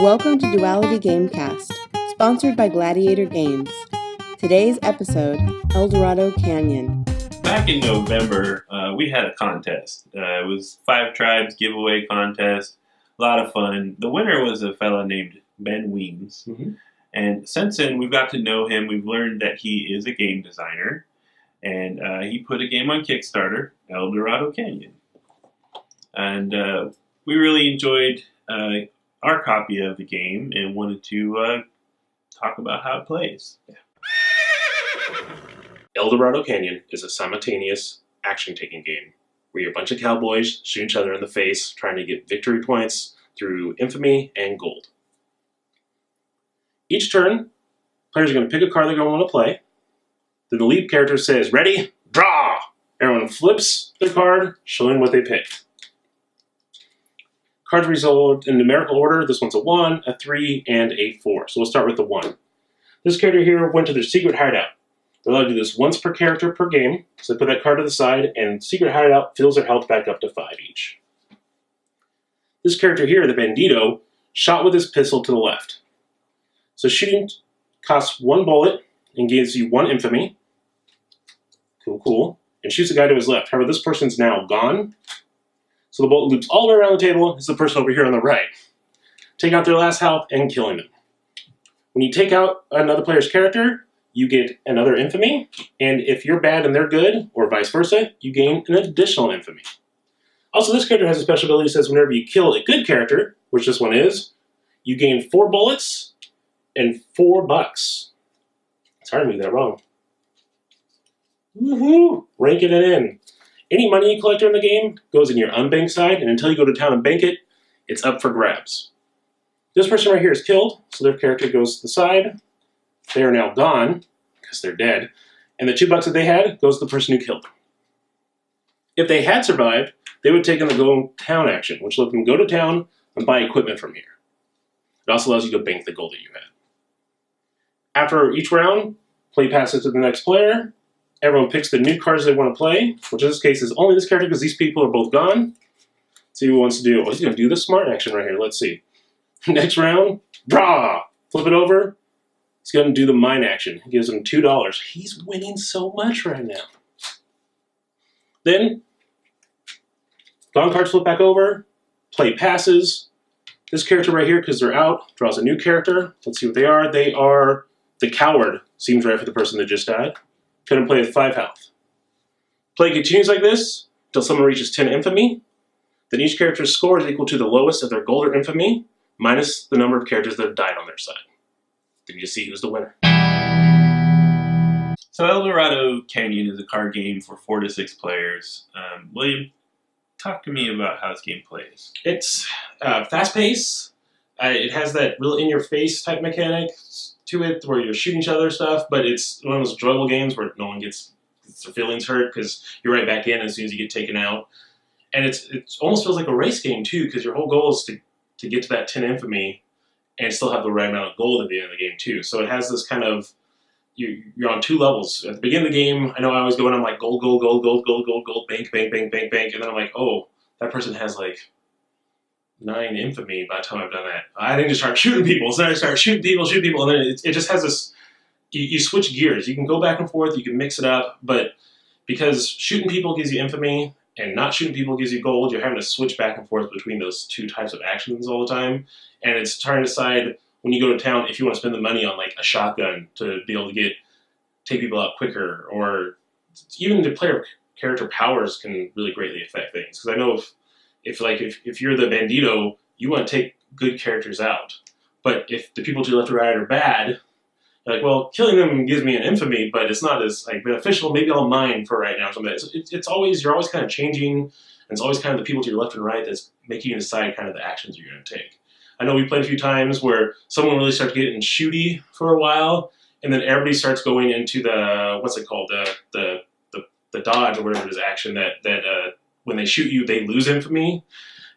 Welcome to Duality Gamecast, sponsored by Gladiator Games. Today's episode, El Dorado Canyon. Back in November, we had a contest. It was 5 tribes giveaway contest. A lot of fun. The winner was a fella named Ben Weems. Mm-hmm. And since then, we've got to know him. We've learned that he is a game designer. And he put a game on Kickstarter, El Dorado Canyon. And we really enjoyed our copy of the game and wanted to talk about how it plays. Yeah. El Dorado Canyon is a simultaneous action-taking game where you're a bunch of cowboys shoot each other in the face trying to get victory points through infamy and gold. Each turn, players are going to pick a card they're going to want to play. Then the lead character says, "Ready? Draw!" Everyone flips their card, showing what they picked. Cards result in numerical order. This one's a 1, a 3, and a 4. So we'll start with the 1. This character here went to their secret hideout. They're allowed to do this once per character per game. So they put that card to the side, and secret hideout fills their health back up to 5 each. This character here, the bandito, shot with his pistol to the left. So shooting costs 1 bullet and gives you 1 infamy. Cool. And shoots the guy to his left. However, this person's now gone. So the bullet loops all the way around the table. It's the person over here on the right. Take out their last health and killing them. When you take out another player's character, you get another infamy. And if you're bad and they're good, or vice versa, you gain an additional infamy. Also, this character has a special ability that says whenever you kill a good character, which this one is, you gain 4 bullets and $4. It's hard to make that wrong. Woohoo! Ranking it in. Any money you collect during the game goes in your unbanked side, and until you go to town and bank it, it's up for grabs. This person right here is killed, so their character goes to the side. They are now gone, because they're dead, and the $2 that they had goes to the person who killed them. If they had survived, they would take in the go town action, which let them go to town and buy equipment from here. It also allows you to bank the gold that you had. After each round, play passes to the next player. Everyone picks the new cards they want to play, which in this case is only this character because these people are both gone. See who wants to do. Oh, he's going to do the smart action right here. Let's see. Next round, draw. Flip it over. He's going to do the mine action. He gives him $2. He's winning so much right now. Then, gone cards flip back over. Play passes. This character right here, because they're out, draws a new character. Let's see what they are. They are the coward. Seems right for the person that just died. Going to play with 5 health. Play continues like this until someone reaches 10 infamy. Then each character's score is equal to the lowest of their gold or infamy, minus the number of characters that have died on their side. Then you see who's the winner. So El Dorado Canyon is a card game for 4 to 6 players. William, talk to me about how this game plays. It's fast-paced. It has that real in-your-face type mechanic to it where you're shooting each other stuff, but it's one of those enjoyable games where no one gets their feelings hurt because you're right back in as soon as you get taken out. And it almost feels like a race game too, because your whole goal is to get to that 10 infamy and still have the right amount of gold at the end of the game too. So it has this kind of, you're on 2 levels. At the beginning of the game, I know I always go in, I'm like gold, bank, and then I'm like, oh, that person has like 9 infamy by the time I've done that. I need to start shooting people. So then I start shooting people, and then it just has this, you switch gears. You can go back and forth, you can mix it up, but because shooting people gives you infamy and not shooting people gives you gold, you're having to switch back and forth between those 2 types of actions all the time. And it's trying to decide when you go to town if you want to spend the money on like a shotgun to be able to take people out quicker, or even the player character powers can really greatly affect things. Because I know if you're the bandito, you want to take good characters out. But if the people to your left or right are bad, you're like, well, killing them gives me an infamy, but it's not as like beneficial. Maybe I'll mine for right now. It's always, you're always kind of changing, and it's always kind of the people to your left and right that's making you decide kind of the actions you're going to take. I know we played a few times where someone really starts getting shooty for a while, and then everybody starts going into the, what's it called, the dodge or whatever it is action that when they shoot you, they lose infamy.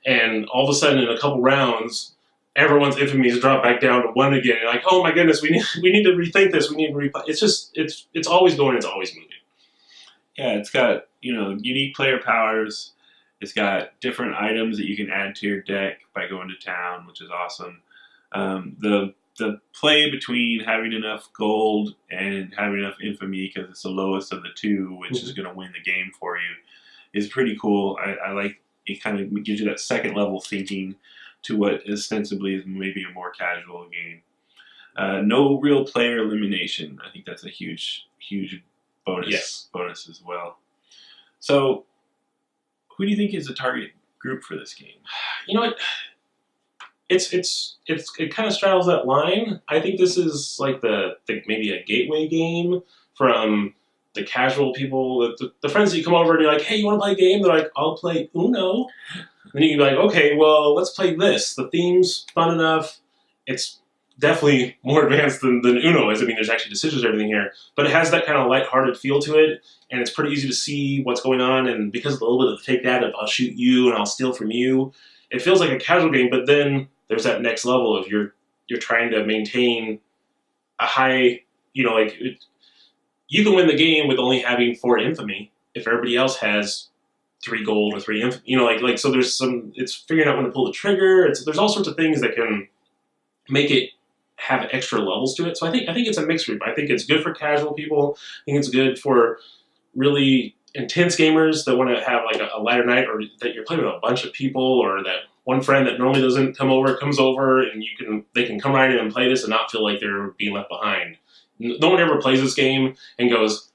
And all of a sudden, in a couple rounds, everyone's infamy is dropped back down to 1 again. You're like, oh my goodness, we need to rethink this. We need to replay. It's always going. It's always moving. Yeah, it's got unique player powers. It's got different items that you can add to your deck by going to town, which is awesome. The play between having enough gold and having enough infamy, because it's the lowest of the two, which is going to win the game for you, is pretty cool. I like it. Kind of gives you that second level thinking to what ostensibly is maybe a more casual game. No real player elimination. I think that's a huge bonus. Yes. Bonus as well. So, who do you think is the target group for this game? You know what? It kind of straddles that line. I think this is like the maybe a gateway game from the casual people, the friends that you come over and you're like, hey, you want to play a game? They're like, I'll play Uno. And then you can be like, okay, well, let's play this. The theme's fun enough. It's definitely more advanced than Uno is. I mean, there's actually decisions and everything here. But it has that kind of lighthearted feel to it, and it's pretty easy to see what's going on. And because of a little bit of the take that, I'll shoot you and I'll steal from you, it feels like a casual game, but then there's that next level of you're trying to maintain a high, like you can win the game with only having 4 infamy if everybody else has 3 gold or 3 infamy, like so there's it's figuring out when to pull the trigger. There's all sorts of things that can make it have extra levels to it. So I think it's a mixed group. I think it's good for casual people. I think it's good for really intense gamers that want to have like a lighter night, or that you're playing with a bunch of people, or that one friend that normally doesn't come over comes over, and they can come right in and play this and not feel like they're being left behind. No one ever plays this game and goes,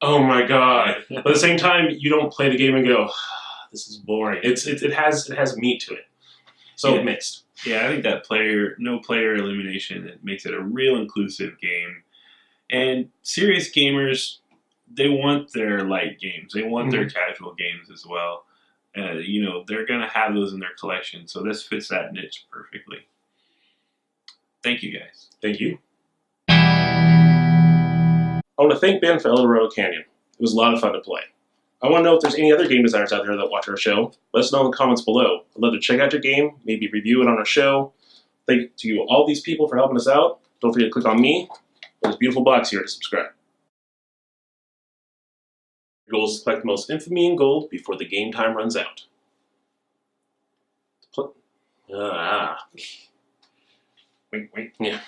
oh my god. But at the same time, you don't play the game and go, this is boring. It has meat to it. So mixed. Yeah, I think that no player elimination, it makes it a real inclusive game. And serious gamers, they want their light games. They want their casual games as well. They're going to have those in their collection. So this fits that niche perfectly. Thank you, guys. Thank you. I want to thank Ben for Dorado Canyon. It was a lot of fun to play. I want to know if there's any other game designers out there that watch our show. Let us know in the comments below. I'd love to check out your game, maybe review it on our show. Thank you to all these people for helping us out. Don't forget to click on me, this beautiful box here, to subscribe. Your goal is to collect the most infamy and gold before the game time runs out. Wait. Yeah.